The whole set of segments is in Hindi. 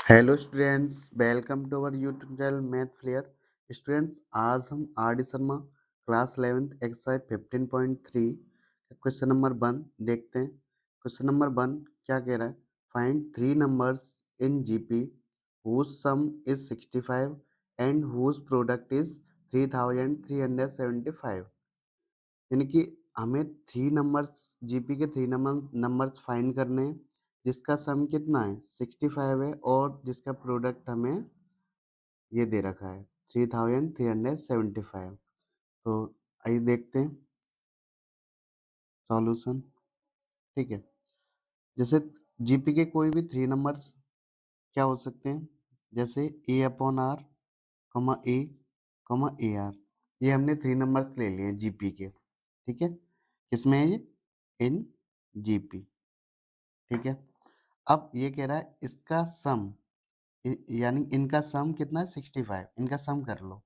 Hello students, welcome to our YouTube channel math flair. Students, आज हम R D Sharma class 11th exercise 15.3 question number 1 देखते हैं। क्वेश्चन नंबर 1 क्या कह रहा है? Find three numbers in GP whose sum is 65 and whose product is 3375। यानी कि हमें थ्री नंबर्स जीपी के थ्री नंबर्स फाइंड करने हैं जिसका सम कितना है 65 है और जिसका प्रोडक्ट हमें ये दे रखा है 3375। तो आइए देखते हैं सॉल्यूशन। ठीक है, जैसे जीपी के कोई भी थ्री नंबर्स क्या हो सकते हैं, जैसे ए अपॉन आर कमा ए कमा ए आर। ये हमने थ्री नंबर्स ले लिए हैं जीपी के। ठीक है, किसमें है ये? In GP. ठीक है, अब ये कह रहा है इसका सम, यानी इनका सम कितना है 65। इनका सम कर लो,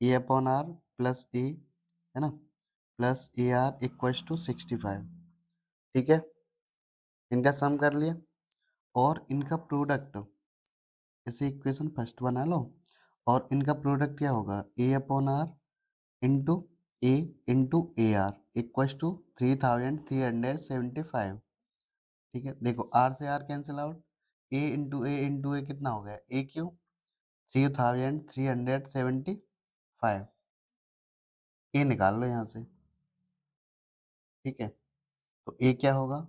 a upon r plus a, है ना, plus a are equals to 65। ठीक है, इनका सम कर लिया और इनका प्रोडक्ट, ऐसे इक्वेशन फर्स्ट बना लो और इनका प्रोडक्ट क्या होगा A upon R into A into A are equals to 3375। ठीक है, देखो आर से R cancel out, A into A कितना हो गया ए क्यू 3375। ए निकाल लो यहाँ से। ठीक है, तो ए क्या होगा?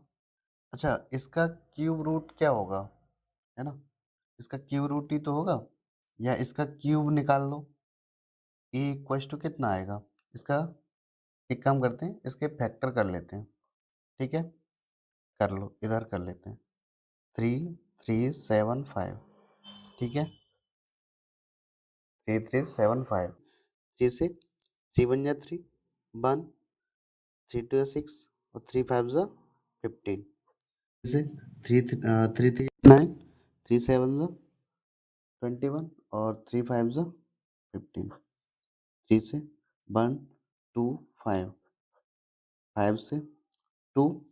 अच्छा, इसका क्यूब रूट क्या होगा, है ना, इसका क्यूब रूट ही तो होगा, या इसका क्यूब निकाल लो। ए इक्वल्स टू कितना आएगा इसका? एक काम करते हैं, इसके फैक्टर कर लेते हैं। ठीक है, कर लो, इधर कर लेते हैं 3375। ठीक है, 3375। थ्री से थ्री वन जा three, one, three two six और थ्री फाइव जा 15। से three three three 9, three seven जा 21 और थ्री फाइव जा 15। थ्री से वन टू फाइव, फाइव से two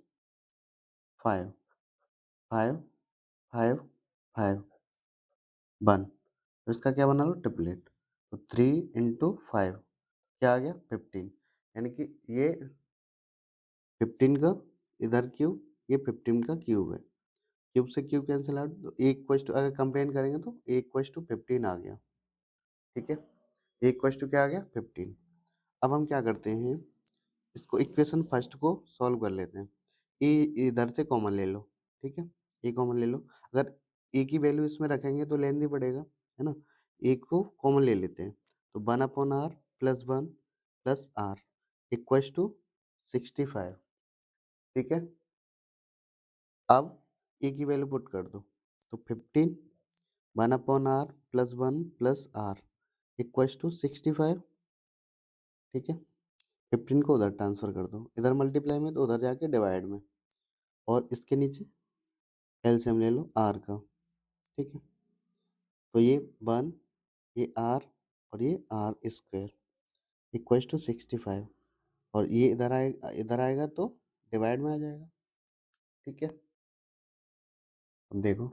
five, five five five one. तो इसका क्या बना लो ट्रिपलेट। तो 3 × 5 क्या आ गया 15। यानी कि ये 15 का इधर क्यूब, ये 15 का क्यूब है। क्यूब से क्यूब कैंसिल आउट, तो एक क्वेश्चन अगर कंपेयर करेंगे तो एक क्वेश्चन 15 आ गया। ठीक है, एक क्वेश्चन क्या आ गया 15। अब हम क्या करते हैं, इसको इक्वेशन फर्स्ट को सॉल्व कर लेते हैं। ए इधर से कॉमन ले लो। ठीक है, ए कॉमन ले लो। अगर ए की वैल्यू इसमें रखेंगे तो लेंदी पड़ेगा, है ना। ए को कॉमन ले लेते हैं, तो 1/r plus 1 plus r equals to 65। ठीक है, अब ए की वैल्यू पुट कर दो, तो 15 1/r plus 1 plus r equals to 65। ठीक है, 15 को उधर ट्रांसफर कर दो, इधर मल्टीप्लाई में तो उधर जाके डिवाइड में, और इसके नीचे एलसीएम ले लो आर का। ठीक है, तो ये 1, ये आर और ये आर स्क्वायर इक्वल्स टू 65, और ये इधर आएगा तो डिवाइड में आ जाएगा। ठीक है, अब देखो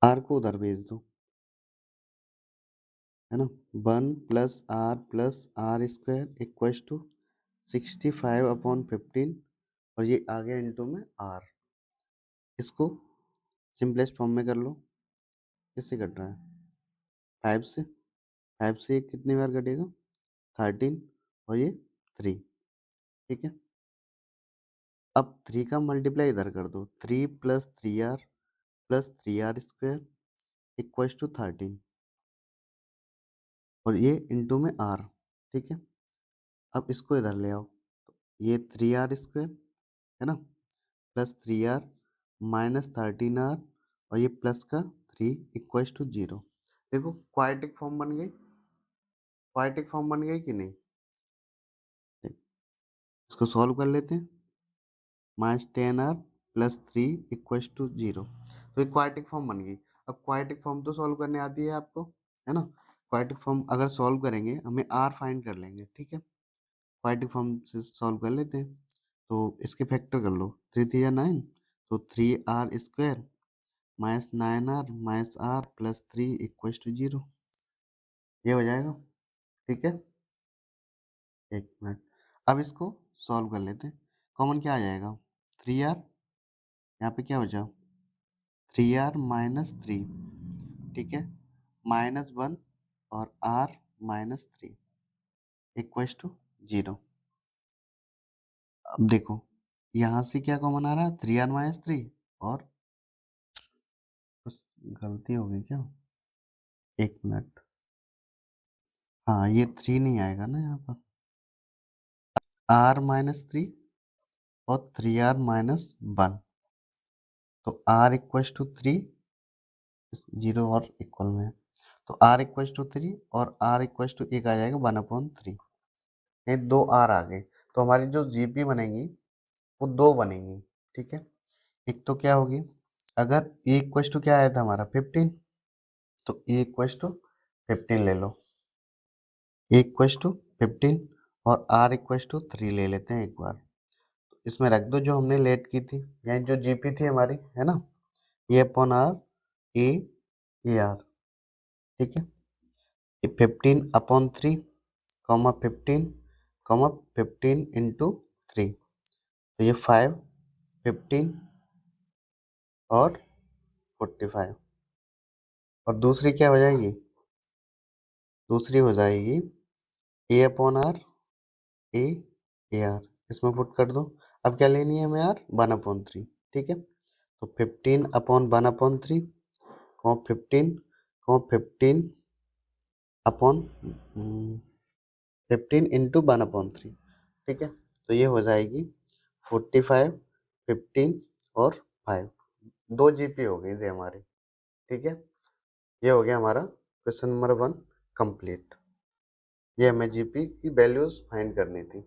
आर को उधर भेज दो, है ना, 1 plus r square equals to 65/15, और ये आ गया इंटू में आर। इसको सिंपलेस्ट फॉर्म में कर लो। किससे कट रहा है? 5 से, 5 से ये कितनी बार कटेगा 13, और ये 3। ठीक है, अब 3 का मल्टीप्लाई इधर कर दो, 3 plus 3r square equals to 13, और ये इंटू में r। ठीक है, अब इसको इधर ले आओ, तो ये 3r स्क्वायर, है ना, प्लस 3r माइनस 13r, और ये प्लस का 3 इक्वल्स टू 0। देखो क्वाड्रेटिक फॉर्म बन गई, क्वाड्रेटिक फॉर्म बन गई कि नहीं? इसको सॉल्व कर लेते हैं, -10r प्लस 3 इक्वल्स टू 0। तो एक क्वाड्रेटिक फॉर्म बन गई। अब क्वाड्रेटिक फॉर्म तो सॉल्व करने आती है आपको, है ना। क्वाड्रेटिक फॉर्म अगर सॉल्व करेंगे हमें r फाइंड कर लेंगे। ठीक है, क्वाड्रेटिक फॉर्म से सॉल्व कर लेते हैं, तो इसके फैक्टर कर लो, 3 3 9, तो 3r square -9r minus r plus 3 equals to 0। ये हो जाएगा, ठीक है। एक मिनट, अब इसको सॉल्व कर लेते हैं। कॉमन क्या आ जाएगा, 3r, यहाँ पे क्या बचा 3r माइनस 3, ठीक है, -1 और r माइनस 3 इक्वल्स टू 0। अब देखो यहाँ से क्या कॉमन आ रहा है, 3r माइनस 3, और कुछ गलती हो गई क्या, एक मिनट, हाँ ये 3 नहीं आएगा ना यहाँ पर, r माइनस 3 और 3r माइनस 1, तो r इक्वल्स टू 3, 0 और इक्वल में है, तो r इक्वल्स टू 3 और r इक्वल्स टू 1 आ जाएगा 1/3। ये दो r आ गए, तो हमारी जो जीपी बनेगी वो दो बनेंगी, ठीक है। एक तो क्या होगी, अगर a इक्वल्स टू क्या आया था हमारा 15, तो a इक्वल्स टू 15 ले लो, a इक्वल्स टू 15 और r इक्वल्स टू 3 ले लेते हैं एक बार। इसमें रख दो जो हमने लेट की थी, यानी जो जीपी थी हमारी, है ना, ए अपॉन आर ए आर, ठीक है। 15/3 कॉमा 15 इंटू 3, तो ये 5, 15 और 45, और दूसरी क्या हो जाएगी, दूसरी हो जाएगी ए अपॉन आर ए आर, इसमें पुट कर दो। अब क्या लेनी है हमें यार, 1/3, ठीक है। तो 15/1/3 15 अपॉन 15 इंटू 1/3, ठीक है। तो ये हो जाएगी 45, 15 और 5, 2 जीपी हो गई थी हमारी, ठीक है। ये हो गया हमारा क्वेश्चन नंबर 1 कंप्लीट। ये हमें जीपी की वैल्यूज फाइंड करनी थी।